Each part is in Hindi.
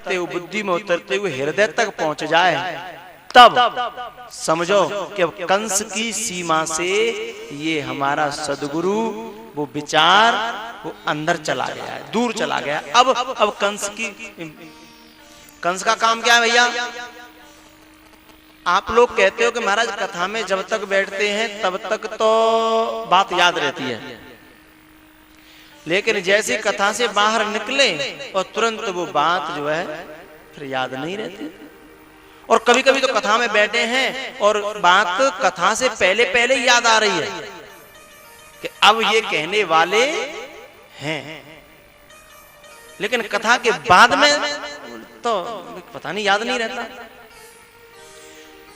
उतरते हुए, बुद्धि में उतरते हुए हृदय तक पहुंच जाए, तब समझो कि अब कंस की सीमा से ये हमारा सदगुरु वो विचार वो अंदर चला गया है, दूर चला गया। अब कंस का काम क्या है भैया? आप लोग कहते हो कि महाराज कथा में जब तक बैठते हैं तब तक तो बात याद रहती है, लेकिन जैसे कथा से बाहर निकले और तुरंत वो बात जो है फिर याद नहीं रहती। और कभी कभी तो कथा में बैठे हैं और बात कथा से पहले पहले याद आ रही है कि अब ये कहने वाले हैं, लेकिन कथा के बाद में तो पता नहीं, याद नहीं रहता।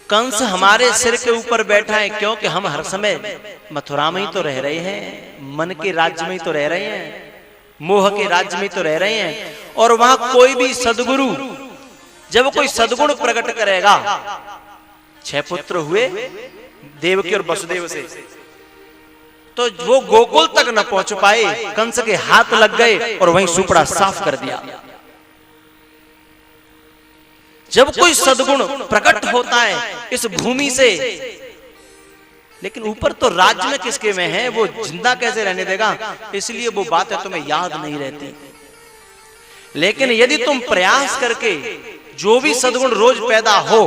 कंस हमारे सिर के ऊपर बैठा है क्योंकि हम हर समय मथुरा में ही तो रह रहे हैं, मन के राज्य में ही तो रह रहे हैं, मोह के राज्य में तो रह रहे हैं। और वहां कोई भी सदगुरु जब कोई सदगुण प्रकट करेगा, 6 पुत्र हुए देवकी और वसुदेव से, तो वो गोकुल तक न पहुंच पाए, कंस के हाथ लग गए और वहीं सुपड़ा साफ कर दिया। जब कोई सदगुण प्रकट होता है इस भूमि से, लेकिन ऊपर तो राज्य में किसके में है, वो जिंदा कैसे रहने देगा? इसलिए वो बातें तुम्हें याद नहीं रहती। लेकिन यदि तुम प्रयास करके जो भी सदगुण रोज पैदा हो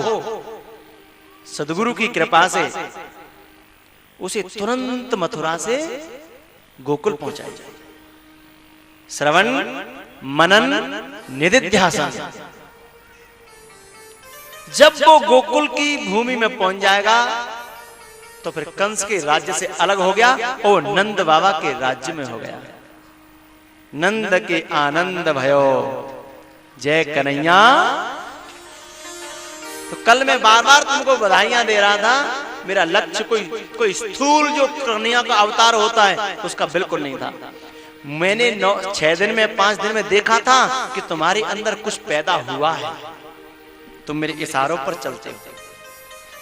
सदगुरु की कृपा से, उसे तुरंत मथुरा से गोकुल पहुंचाई जाए। श्रवण मनन निधिध्यासन, जब वो गोकुल की भूमि में पहुंच जाएगा तो फिर कंस के राज्य से अलग हो गया और नंद बाबा के राज्य में हो गया। नंद के आनंद भयो जय कन्हैया। तो कल मैं बार बार तुमको बधाइयां दे रहा था, मेरा लक्ष्य कोई स्थूल जो कन्हैया का अवतार होता है उसका बिल्कुल नहीं था। मैंने 6 दिन में 5 दिन में देखा था कि तुम्हारे अंदर कुछ पैदा हुआ है, तुम मेरे इशारों पर चलते हो।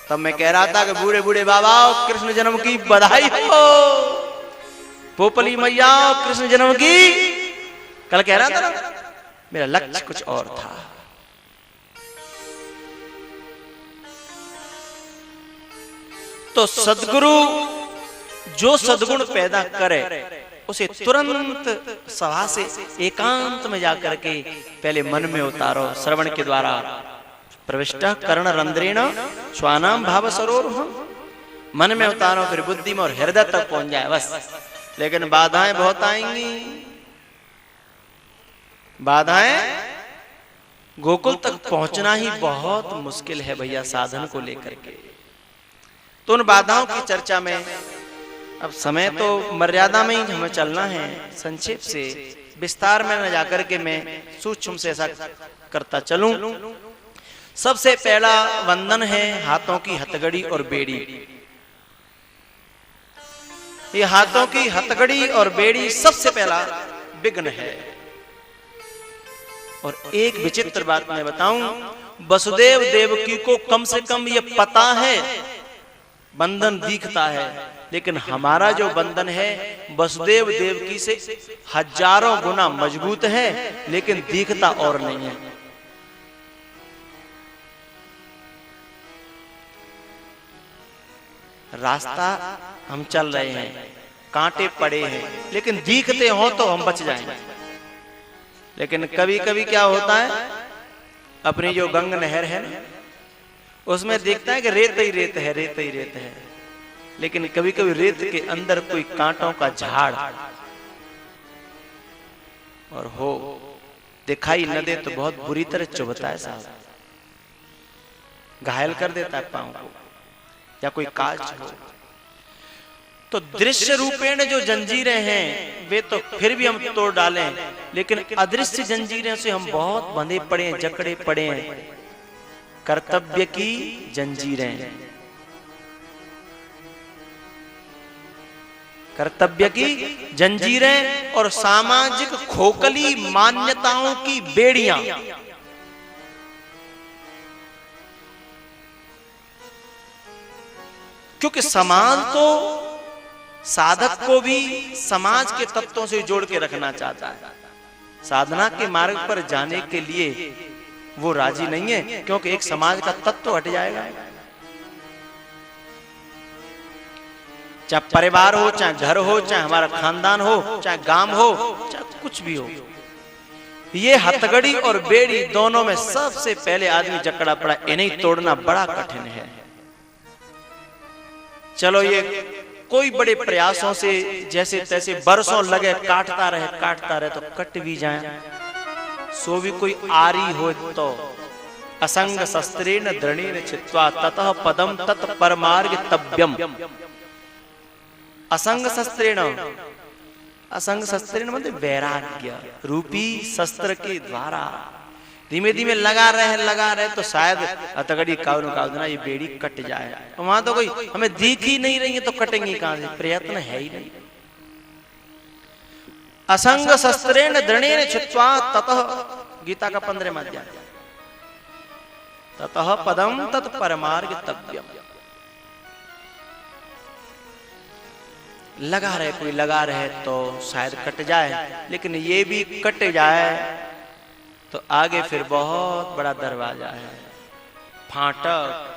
तब मैं कह रहा था कि बूढ़े बूढ़े बाबा कृष्ण जन्म की बधाई हो, पोपली मैया कृष्ण जन्म की। कल कह रहा था ना, मेरा लक्ष्य कुछ और था। तो सदगुरु जो सदगुण पैदा करे उसे तुरंत सभा से एकांत में जाकर के पहले मन में उतारो, श्रवण के द्वारा। प्रविष्ट कर्ण रंध्रेण श्वानाम भाव सरोरुहम्, मन में उतारो, फिर बुद्धि में और हृदय तक पहुंच जाए बस। लेकिन बाधाएं बहुत आएंगी, बाधाएं, गोकुल तक पहुंचना ही बहुत मुश्किल है भैया साधन को लेकर के। तो उन बाधाओं की चर्चा में अब समय तो मर्यादा में ही हमें चलना है, संक्षेप से विस्तार में न जाकर के मैं सूक्ष्म से ऐसा करता चलूं। सबसे पहला वंदन है हाथों की हथकड़ी और बेड़ी। ये हाथों की हथकड़ी और बेड़ी सबसे पहला विघ्न है। और एक विचित्र बात मैं बताऊं, वसुदेव देवकी को कम से कम ये पता है, बंधन दिखता है, लेकिन हमारा जो बंधन है वसुदेव देवकी से हजारों गुना मजबूत है, लेकिन दिखता और नहीं है। रास्ता हम चल रहे हैं, कांटे पड़े हैं, लेकिन दिखते हो तो हम बच जाएंगे। लेकिन कभी कभी क्या होता है, अपनी जो गंग नहर है ना, उसमें देखता है कि रेत ही रेत है, रेत ही रेत है, लेकिन कभी कभी रेत के अंदर कोई कांटों का झाड़ और हो दिखाई न दे तो बहुत बुरी तरह चुभता है साहब, घायल कर देता है पांव को, या कोई कांच हो। तो दृश्य रूपेण जो जंजीरें हैं वे तो फिर भी हम तोड़ डालें, लेकिन अदृश्य जंजीरें से हम बहुत बंधे पड़े हैं, जकड़े पड़े हैं। कर्तव्य की जंजीरें, कर्तव्य की जंजीरें और सामाजिक खोखली मान्यताओं की बेड़ियां। क्योंकि समाज तो साधक को भी समाज के तत्वों से जोड़ के रखना चाहता है। साधना के मार्ग पर जाने के लिए वो राजी नहीं है, क्योंकि एक समाज का तत्व हट जाएगा। चाहे परिवार हो, चाहे घर हो, चाहे हमारा खानदान हो, चाहे गांव हो, चाहे कुछ भी हो, ये हथकड़ी और बेड़ी दोनों में सबसे पहले आदमी जकड़ा पड़ा, इन्हें तोड़ना बड़ा कठिन है। चलो ये कोई बड़े प्रयासों से जैसे तैसे बरसों लगे काटता रहे तो कट भी जाए, सो भी कोई आरी हो तो असंग शस्त्रेण दृढ़ेन छित्त्वा ततः पदम तत् परमार्ग तव्यम। असंग शस्त्रेण, असंग शस्त्रेण मतलब वैराग्य रूपी शस्त्र के द्वारा धीमे धीमे लगा रहे तो शायद हथकड़ी काउना ये बेड़ी कट जाए। वहां तो कोई हमें दिख ही नहीं रही है तो कटेंगी कहां से, प्रयत्न है ही नहीं। असंग शस्त्रेण दृढ़ेन छित्त्वा ततः, गीता का 15वां अध्याय, ततः पदम तत् परमार्ग तव्यम। कोई लगा रहे तो शायद कट जाए, लेकिन ये भी कट जाए तो आगे फिर बहुत बड़ा दरवाजा है, फाटक।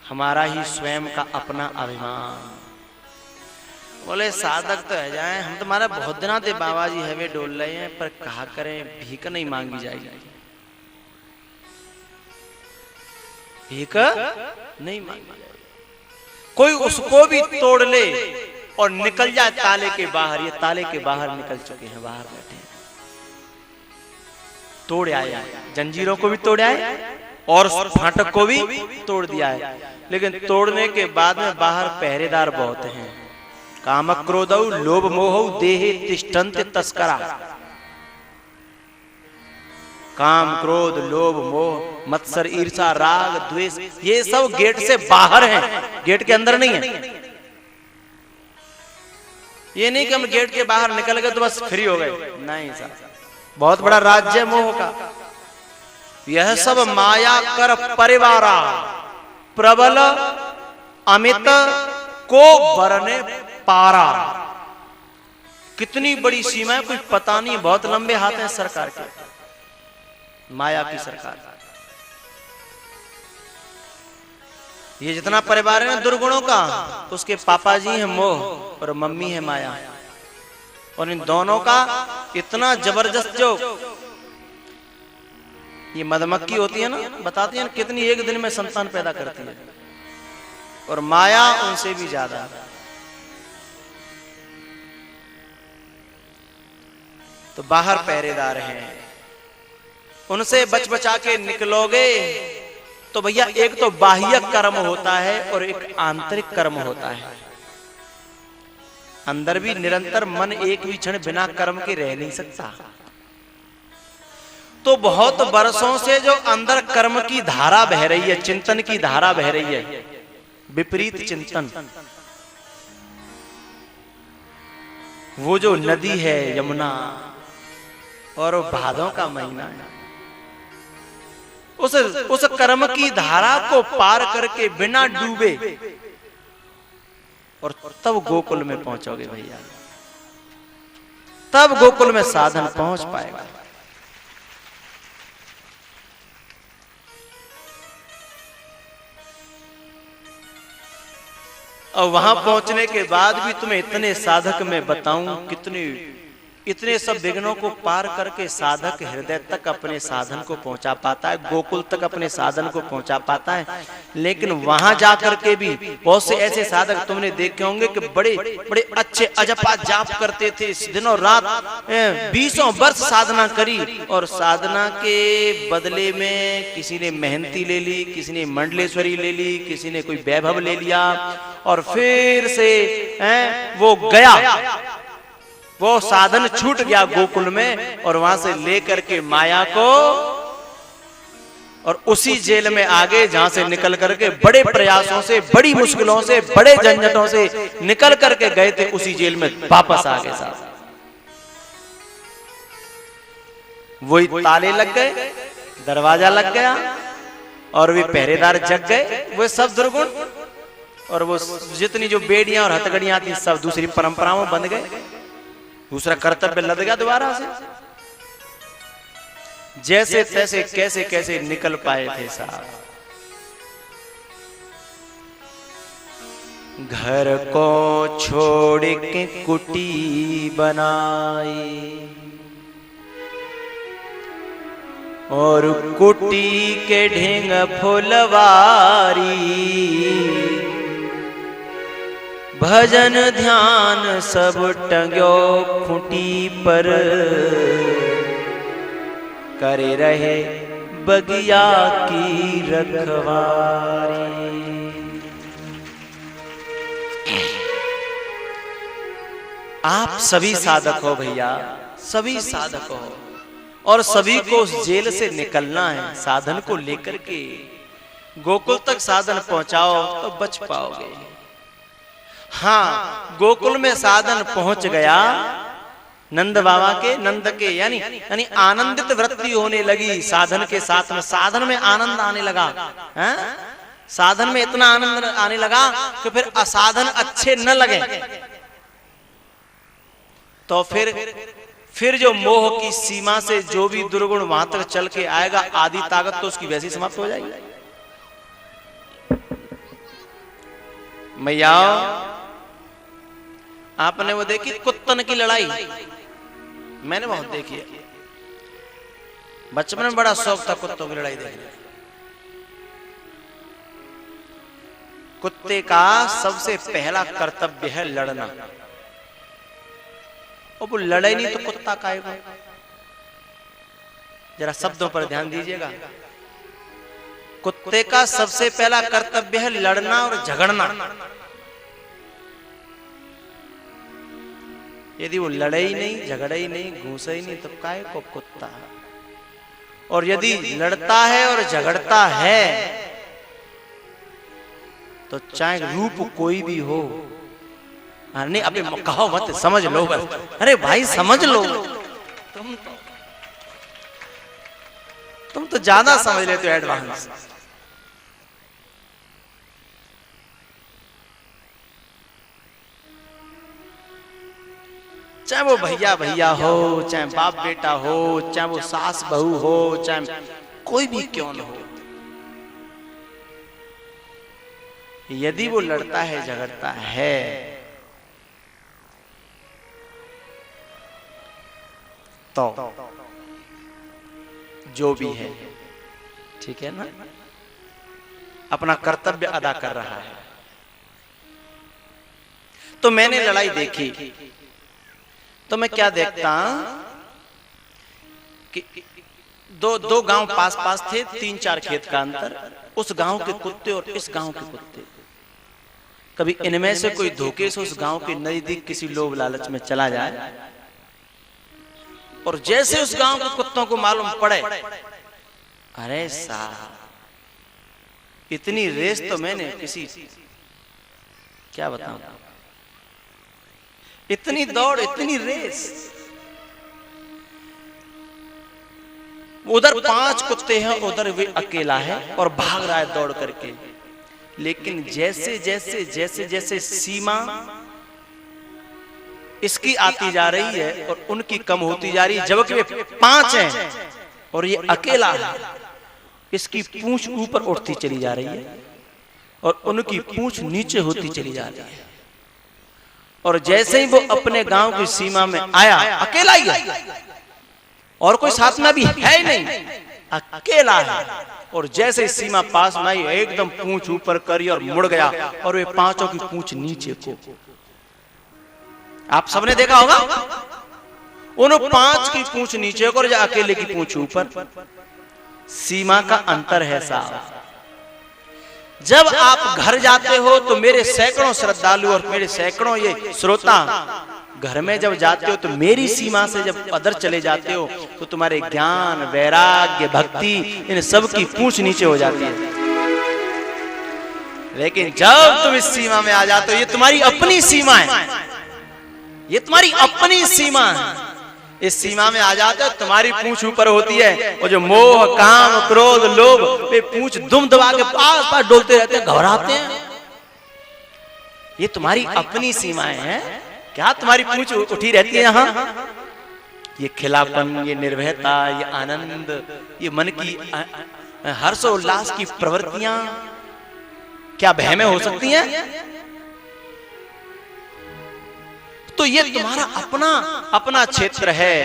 हमारा ही स्वयं का अपना अभिमान। बोले साधक तो है जाए, हम तुम्हारा बहुत दिना थे बाबा जी हमें डोल रहे हैं, पर कहा करें भीख नहीं मांगी जाएगी, भीख नहीं मांगी जाएगी। कोई उसको भी तोड़ ले और निकल जाए ताले के बाहर, ये ताले के बाहर निकल चुके हैं, बाहर बैठे हैं, तोड़ आए, जंजीरों को भी तोड़ आए और फाटक को भी तोड़ दिया है। लेकिन तोड़ने के बाद में बाहर पहरेदार बहुत हैं। काम क्रोधौ लोभ मोहौ देहे तिष्ठन्ते तस्करा। काम क्रोध लोभ मोह मत्सर ईर्षा राग द्वेष ये सब गेट से बाहर हैं, गेट के अंदर नहीं है। ये नहीं कि हम गेट के बाहर निकल गए तो बस फ्री हो गए, नहीं साहब, बहुत बड़ा राज्य मोह का। यह सब माया कर परिवारा प्रबल अमित को बरने पारा। कितनी बड़ी सीमा है, कुछ पता नहीं, बहुत लंबे हाथ हैं सरकार के, माया की सरकार। ये जितना परिवार है ना दुर्गुणों का, उसके पापा जी हैं मोह और मम्मी है माया, और इन दोनों का इतना जबरदस्त जो ये मधुमक्खी होती है ना, बताती है ना कितनी एक दिन में संतान पैदा करती है, और माया उनसे भी ज्यादा। तो बाहर पहरेदार हैं, उनसे बच बचा के निकलोगे तो भैया एक तो बाह्य कर्म होता है और एक आंतरिक कर्म होता है। अंदर भी निरंतर मन एक भी क्षण बिना कर्म के रह नहीं सकता। तो बहुत वर्षों से जो अंदर कर्म की धारा बह रही है, चिंतन की धारा बह रही है, विपरीत चिंतन, वो जो नदी है यमुना और वो भादों का महीना है, उस कर्म की धारा को पार करके बिना डूबे और तब गोकुल में पहुंचोगे भैया, तब गोकुल में साधन पहुंच पाएगा। और वहां पहुंचने के बाद भी तुम्हें इतने साधक मैं बताऊं, इतने सब विघ्नों को पार करके साधक हृदय तक अपने साधन को पहुंचा पाता है, गोकुल तक अपने साधन को पहुंचा पाता है। लेकिन वहां जाकर के भी बहुत से ऐसे साधक तुमने देखे होंगे कि बड़े बड़े अच्छे अजपा जाप करते थे, दिनों रात 20 वर्ष साधना करी, और साधना के बदले में किसी ने मेहनती ले ली, किसी ने मंडलेश्वरी ले ली, किसी ने कोई वैभव ले लिया, और फिर से वो गया, वो साधन छूट गया गोकुल में, और वहां से लेकर के माया को, और उसी जेल में आगे जहां से निकल करके बड़े प्रयासों से, बड़ी मुश्किलों से, बड़े झंझटों से निकल करके गए थे, उसी जेल में वापस आ गए साहब। वही ताले लग गए, दरवाजा लग गया, और वे पहरेदार जग गए, वे सब दुर्गुण और वो जितनी जो बेड़ियां और हथकड़ियां थी सब दूसरी परंपराओं बन गए, दूसरा कर्तव्य लद गया दोबारा से। जैसे तैसे कैसे कैसे निकल पाए थे साहब। घर को छोड़ के कुटी बनाई और कुटी के ढेंग फुलवारी, भजन ध्यान सब टंग्यो खूंटी पर, करे रहे बगिया की रखवारी। आप सभी साधक हो भैया, सभी साधक हो, और सभी को उस जेल से निकलना है। साधन को लेकर के गोकुल तक साधन पहुंचाओ तो बच पाओगे। हाँ, गोकुल में साधन पहुंच गया नंद बाबा के, नंद के यानी आनंदित वृत्ति होने लगी साधन के साथ में। साधन में आनंद आने लगा है? साधन में इतना आनंद आने लगा कि फिर असाधन अच्छे न लगे, तो फिर जो मोह की सीमा से जो भी दुर्गुण वहां तक चल के आएगा, आदि ताकत तो उसकी वैसी समाप्त हो जाएगी। मैया आपने वो देखी कुत्तन की लड़ाई? मैंने बहुत देखी है, बचपन में बड़ा शौक था कुत्तों की लड़ाई देखने। कुत्ते का सबसे पहला कर्तव्य है लड़ना, और वो लड़े नहीं तो कुत्ता खाएगा। जरा शब्दों पर ध्यान दीजिएगा। कुत्ते का सबसे पहला कर्तव्य है लड़ना और झगड़ना। यदि वो लड़े ही नहीं, झगड़े ही नहीं, घूसे ही नहीं, तो काय को कुत्ता। और यदि लड़ता है और झगड़ता है तो चाहे रूप कोई भी हो, नहीं अबे कहो मत, समझ लो बस। अरे भाई समझ लो, तुम तो ज्यादा समझ लेते हो, एडवांस। चाहे वो भैया भैया हो, चाहे बाप बेटा हो, चाहे वो सास बहू हो, चाहे कोई भी क्यों न हो, यदि वो लड़ता है झगड़ता है तो जो भी है, ठीक है ना, अपना कर्तव्य अदा कर रहा है। तो मैंने लड़ाई देखी तो मैं क्या देखता कि दो गांव पास पास थे, 3-4 खेत का अंतर। उस गांव के कुत्ते और इस गांव के कुत्ते, कभी इनमें से कोई धोखे से उस गांव के नजदीक किसी लोभ लालच में चला जाए, और जैसे उस गांव के कुत्तों को मालूम पड़े, अरे साहब इतनी रेस तो मैंने किसी, क्या बताऊं, इतनी दौड़, इतनी रेस। उधर 5 कुत्ते हैं, उधर वे अकेला है और भाग रहा है दौड़ करके। लेकिन जैसे जैसे जैसे जैसे सीमा इसकी आती जा रही है और उनकी कम होती जा रही है, जबकि वे 5 हैं और ये अकेला है, इसकी पूंछ ऊपर उठती चली जा रही है और उनकी पूंछ नीचे होती चली जा रही है। और जैसे ही वो अपने गांव की सीमा में आया, अकेला ही है और कोई साथ में भी है ही नहीं, अकेला है, और जैसे ही सीमा पास में आई, एकदम पूंछ ऊपर करी और मुड़ गया, और वे 5 की पूंछ नीचे को। आप सबने देखा होगा, उन 5 की पूंछ नीचे को और अकेले की पूंछ ऊपर। सीमा का अंतर है साहब। जब आप घर जाते हो तो मेरे सैकड़ों श्रद्धालु और मेरे सैकड़ों ये श्रोता घर में जब जाते हो तो मेरी सीमा से जब अदर चले जाते हो तो तुम्हारे ज्ञान, वैराग्य, भक्ति, इन सब की पूंछ नीचे हो जाती है। लेकिन जब तुम इस सीमा में आ जाते हो, ये तुम्हारी अपनी सीमा है, ये तुम्हारी अपनी सीमा है। इस सीमा में आ जाते हो, तुम्हारी पूंछ ऊपर होती है, और जो मोह, काम, क्रोध, लोभ, वे पूंछ दुम दबा के पास पास डोलते रहते हैं, घबराते हैं। ये तुम्हारी अपनी सीमाएं हैं क्या? तुम्हारी पूंछ उठी रहती है यहाँ? ये खिलापन, ये निर्भयता, ये आनंद, ये मन की हर्ष और उल्लास की प्रवृत्तियां क्या भय में हो सकती हैं? तो ये तुम्हारा अपना अपना क्षेत्र है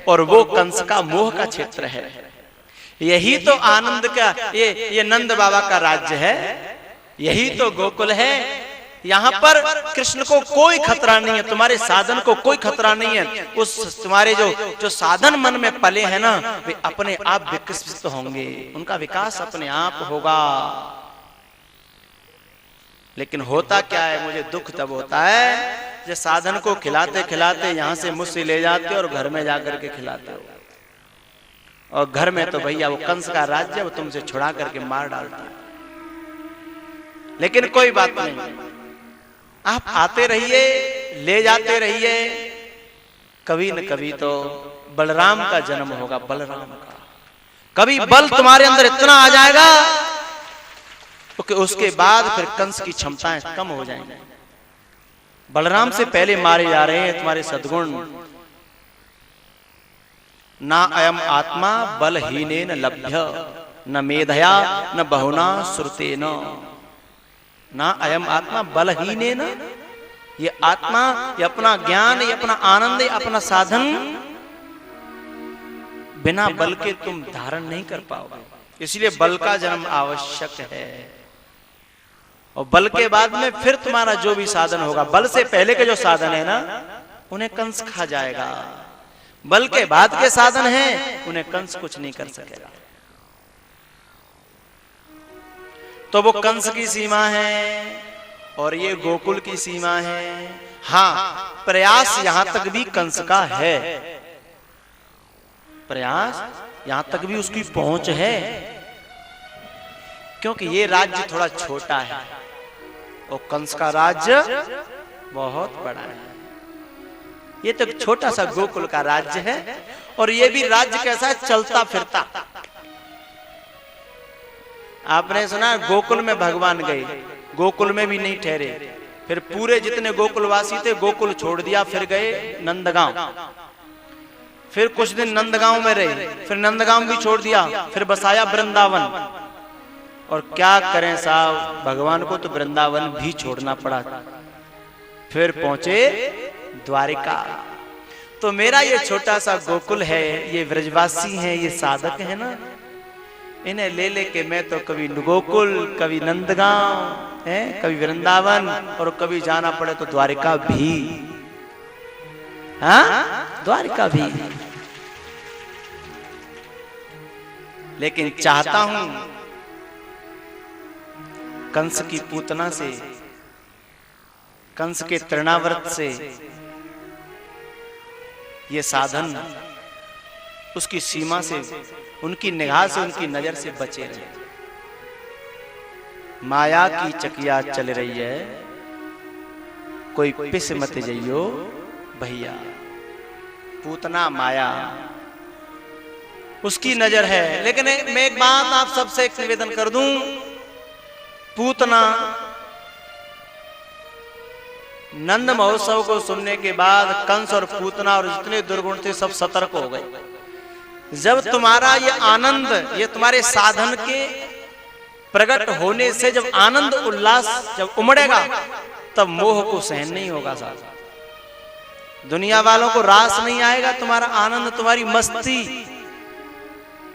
और वो कंस का मोह का क्षेत्र है। यही तो आनंद का ये नंद बाबा का राज्य है, यही तो गोकुल है। यहाँ पर कृष्ण को कोई खतरा नहीं है, तुम्हारे साधन को कोई खतरा नहीं है। उस तुम्हारे जो साधन मन में पले हैं ना, वे अपने आप विकसित होंगे, उनका विकास अपने आप होगा। लेकिन होता क्या है, मुझे दुख तब होता है जब साधन को खिलाते खिलाते यहाँ से मुझसे ले जाते और घर में जाकर के खिलाते हो, और घर में तो भैया वो कंस का राज्य, वो तुमसे छुड़ा करके मार डालता है। लेकिन कोई बात नहीं, आप आते रहिए, ले जाते रहिए, कभी न कभी तो बलराम का जन्म होगा, बलराम का। कभी बल तुम्हारे अंदर इतना आ जाएगा कि उसके बाद फिर कंस की क्षमताएं कम हो जाएंगी। बलराम से पहले मारे जा रहे हैं तुम्हारे सद्गुण। ना अयम आत्मा बलहीनेन लभ्य, न मेधया न बहुना श्रुतेन। ना अयम आत्मा बलहीनेन, ये आत्मा, ये अपना ज्ञान, ये अपना आनंद, ये अपना साधन बिना बल के तुम धारण नहीं कर पाओगे। इसलिए बल का जन्म आवश्यक है, और बल के बाद में फिर तुम्हारा जो भी साधन होगा, बल से पहले के जो साधन है ना, उन्हें कंस खा जाएगा। बल के बाद के साधन हैं, उन्हें कंस कुछ नहीं कर सकेगा। तो वो कंस की सीमा है और ये गोकुल की सीमा है। हाँ, प्रयास यहां तक भी कंस का है, प्रयास यहां तक भी उसकी पहुंच है, क्योंकि ये राज्य थोड़ा छोटा है और कंस का राज्य बहुत बड़ा है। ये तो छोटा सा गोकुल का राज्य है, और ये भी राज्य कैसा है, चलता फिरता। आपने सुना गोकुल में भगवान गए, गोकुल में भी नहीं ठहरे, फिर पूरे जितने गोकुलवासी थे गोकुल छोड़ दिया, फिर गए नंदगांव, फिर कुछ दिन नंदगांव में रहे, फिर नंदगांव भी छोड़ दिया, फिर बसाया वृंदावन। और क्या करें साहब, भगवान को तो वृंदावन भी छोड़ना पड़ा, फिर पहुंचे द्वारिका। तो मेरा ये छोटा सा गोकुल है, ये व्रजवासी हैं, ये साधक है ना, इन्हें ले लेके मैं तो कभी गोकुल, कभी नंदगांव है, कभी वृंदावन, और कभी जाना पड़े तो द्वारिका भी। हाँ, द्वारिका भी। लेकिन चाहता हूं कंस की पूतना से, कंस के तृणाव्रत से ये साधन उसकी सीमा से, उनकी निगाह से, उनकी नजर से बचे रहे। माया की चकिया चल रही है, कोई पिस मत जइयो भैया। पूतना माया उसकी नजर है। लेकिन मैं एक बात आप सबसे एक निवेदन कर दूं, पूतना नंद महोत्सव को सुनने के बाद कंस और पूतना और जितने दुर्गुण थे सब सतर्क हो गए। जब तुम्हारा ये आनंद, ये तुम्हारे साधन के प्रकट होने से जब आनंद उल्लास जब उमड़ेगा, तब मोह को सहन नहीं होगा साहब। दुनिया वालों को रास नहीं आएगा तुम्हारा आनंद, तुम्हारी मस्ती,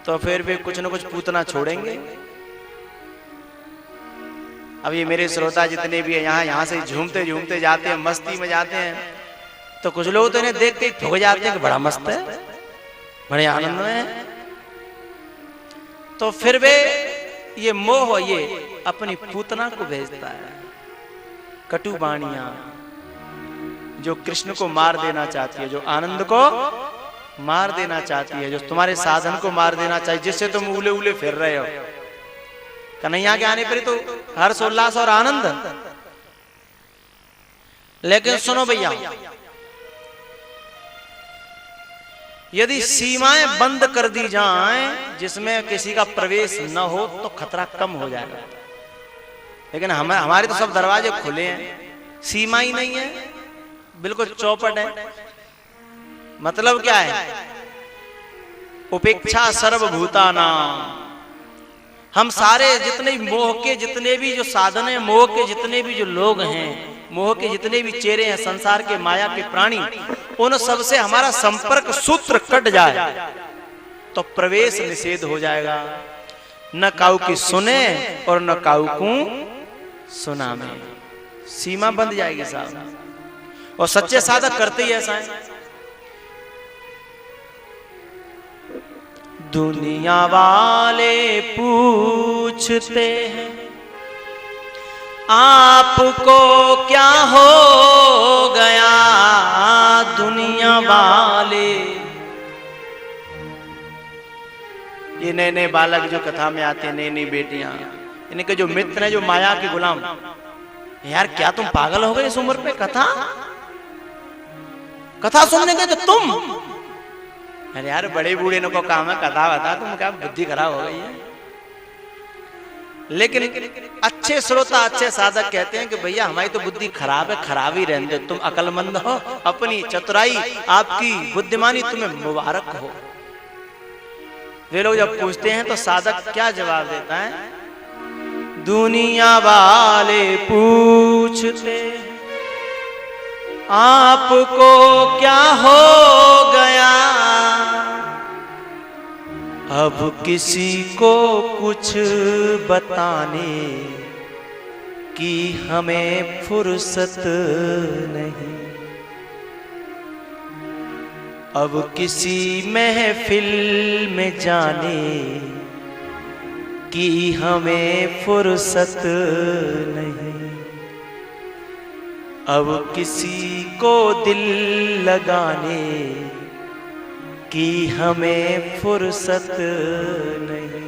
तो फिर वे कुछ न कुछ पूतना छोड़ेंगे। अब ये मेरे श्रोता जितने भी हैं यहाँ से झूमते झूमते जाते हैं, मस्ती में जाते हैं, तो कुछ लोग तो इन्हें देख के ठुक जाते हैं कि बड़ा मस्त है, बड़े आनंद में है। तो फिर वे ये मोह ये अपनी पूतना को भेजता है। कटु वाणियां जो कृष्ण को मार देना चाहती है, जो आनंद को मार देना चाहती है, जो तुम्हारे साधन को मार देना चाहिए, जिससे तुम उले उले फिर रहे हो। कन्हैया के आने पर तो हर्ष उल्लास और आनंद। लेकिन सुनो भैया, यदि सीमाएं बंद कर दी जाएं जिसमें किसी का प्रवेश न हो, तो खतरा कम हो जाएगा। लेकिन हमारे तो सब दरवाजे खुले हैं, सीमा ही नहीं है, बिल्कुल चौपट है। मतलब क्या है? उपेक्षा सर्वभूतानां। हम सारे जितने भी मोह के जितने भी जो साधन है, मोह के जितने भी जो लोग हैं, मोह के जितने भी चेहरे हैं, संसार के माया के प्राणी, उन सबसे हमारा संपर्क सूत्र कट जाए तो प्रवेश निषेध हो जाएगा। न काऊ की सुने और न काऊ को सुना में, सीमा बंध जाएगी साहब। और सच्चे साधक करते ही ऐसा है। दुनिया वाले पूछते हैं आपको क्या हो गया, दुनिया वाले। ये नए नए बालक जो कथा में आते हैं, नई नई बेटियां, इनके जो मित्र हैं, जो माया के गुलाम, यार क्या तुम पागल हो गए इस उम्र पे? कथा सुनने गए तो तुम? अरे यार बड़े बूढ़े को काम है कथा बता, तुम क्या बुद्धि खराब हो गई है? लेकिन अच्छे श्रोता अच्छे साधक कहते हैं कि भैया हमारी तो बुद्धि खराब है, खराब ही रहने दो, तुम अकलमंद हो, अपनी चतुराई आपकी बुद्धिमानी तुम्हें मुबारक हो। वे लोग जब पूछते हैं तो साधक क्या जवाब देता है? दुनिया वाले पूछते आपको क्या हो गया, अब किसी को कुछ बताने की हमें फुर्सत नहीं, अब किसी महफिल में जाने की हमें फुर्सत नहीं, अब किसी को दिल लगाने की हमें फुर्सत नहीं।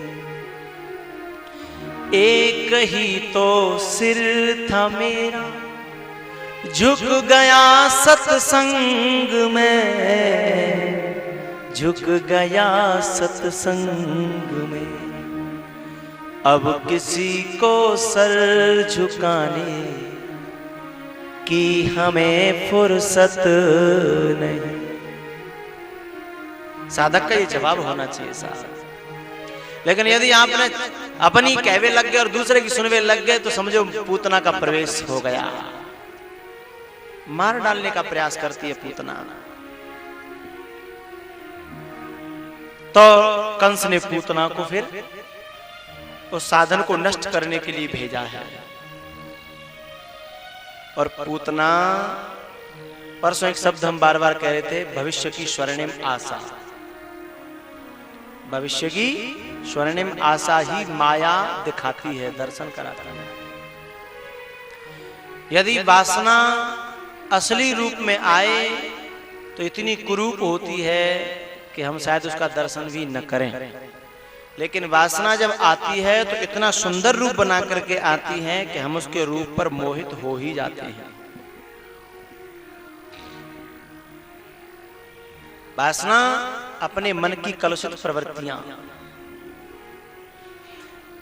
एक ही तो सिर था मेरा झुक गया सत्संग में, झुक गया सत्संग में, अब किसी को सर झुकाने की हमें फुर्सत नहीं। साधक का ये जवाब होना चाहिए साहब। लेकिन यदि आपने अपनी कहवे लग गए और दूसरे की सुनवे लग गए तो समझो पूतना का प्रवेश हो गया। मार डालने का प्रयास करती है पूतना। तो कंस ने पूतना को फिर उस साधन को नष्ट करने के लिए भेजा है। और पूतना, परसों एक शब्द हम बार बार कह रहे थे, भविष्य की स्वर्णिम आशा। भविष्य की स्वर्णिम आशा ही माया दिखाती है, दर्शन कराता है। यदि वासना असली रूप में आए तो इतनी कुरूप होती है कि हम शायद उसका दर्शन भी न करें। लेकिन वासना जब आती है तो इतना सुंदर रूप बना करके आती है कि हम उसके रूप पर मोहित हो ही जाते हैं। वासना अपने मन की कलुषित प्रवृत्तियां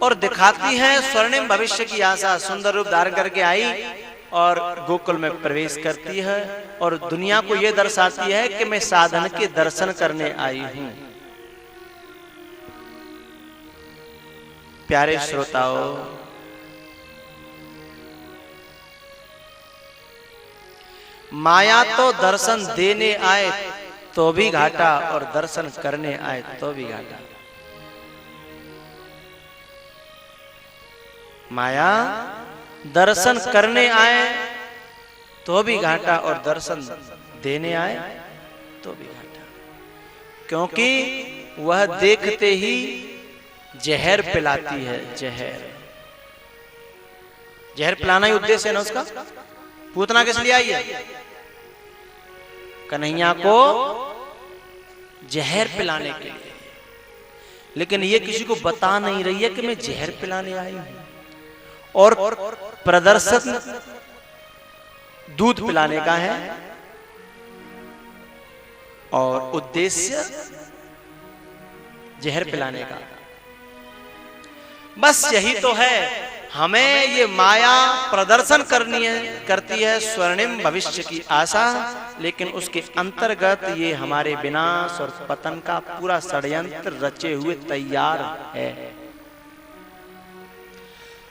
और दिखाती है स्वर्णिम भविष्य की आशा। सुंदर रूप धारण करके आई और गोकुल में प्रवेश करती है और दुनिया को यह दर्शाती है कि मैं साधन के दर्शन करने आई हूं। प्यारे श्रोताओं, माया तो दर्शन देने आए तो भी घाटा और दर्शन करने आए तो भी घाटा। माया दर्शन करने आए तो भी घाटा और दर्शन देने आए तो भी घाटा, क्योंकि वह देखते ही जहर पिलाती है। जहर पिलाना ही उद्देश्य है ना उसका। पूतना किस लिए आई है? कन्हैया को जहर पिलाने के लिए। लेकिन ये किसी को बता नहीं रही है कि मैं जहर पिलाने आई हूं। और प्रदर्शन दूध पिलाने का है और उद्देश्य जहर पिलाने का। बस यही तो है। हमें ये माया प्रदर्शन करती है स्वर्णिम भविष्य की आशा, लेकिन उसके अंतर्गत ये हमारे विनाश और पतन का पूरा षड्यंत्र रचे हुए तैयार है।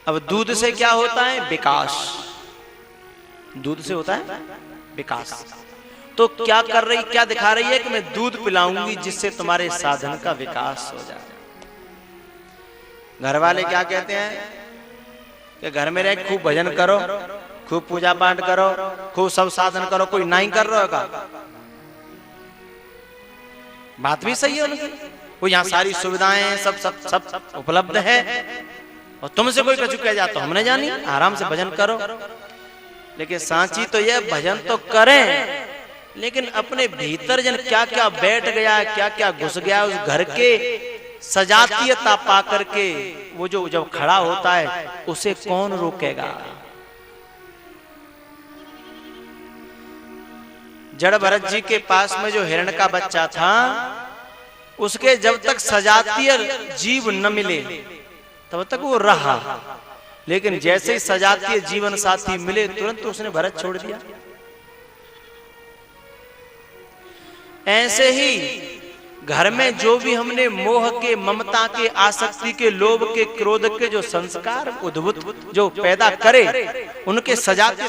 अब दूध से क्या होता है? विकास। दूध से होता है विकास। तो क्या कर रही, क्या दिखा रही है कि मैं दूध पिलाऊंगी जिससे तुम्हारे साधन का विकास हो जाए। घर वाले क्या कहते हैं कि घर में रह खूब भजन करो, खूब पूजा पाठ करो, खूब सब साधन करो, कोई नहीं कर रहा होगा। बात भी सही है उनकी, वो यहाँ सारी सुविधाएं सब सब सब उपलब्ध है और तुमसे कोई कछु कह जाता हमने जानी, आराम से भजन करो। लेकिन सांची तो यह भजन तो करें, लेकिन अपने भीतर जन क्या क्या बैठ गया, क्या क्या घुस गया, उस घर के सजातीयता पा करके वो जो जब खड़ा होता है उसे कौन रोकेगा? जड़ भरत जी के पास में जो हिरण का बच्चा था, उसके जब तक सजातीय जीव न मिले तब तक वो रहा, लेकिन जैसे ही सजातीय जीवन साथी मिले तुरंत उसने भरत छोड़ दिया। ऐसे ही घर में जो भी हमने मोह के, ममता के, आसक्ति के, लोभ के, क्रोध के जो संस्कार उद्भूत जो पैदा करे, उनके सजातीय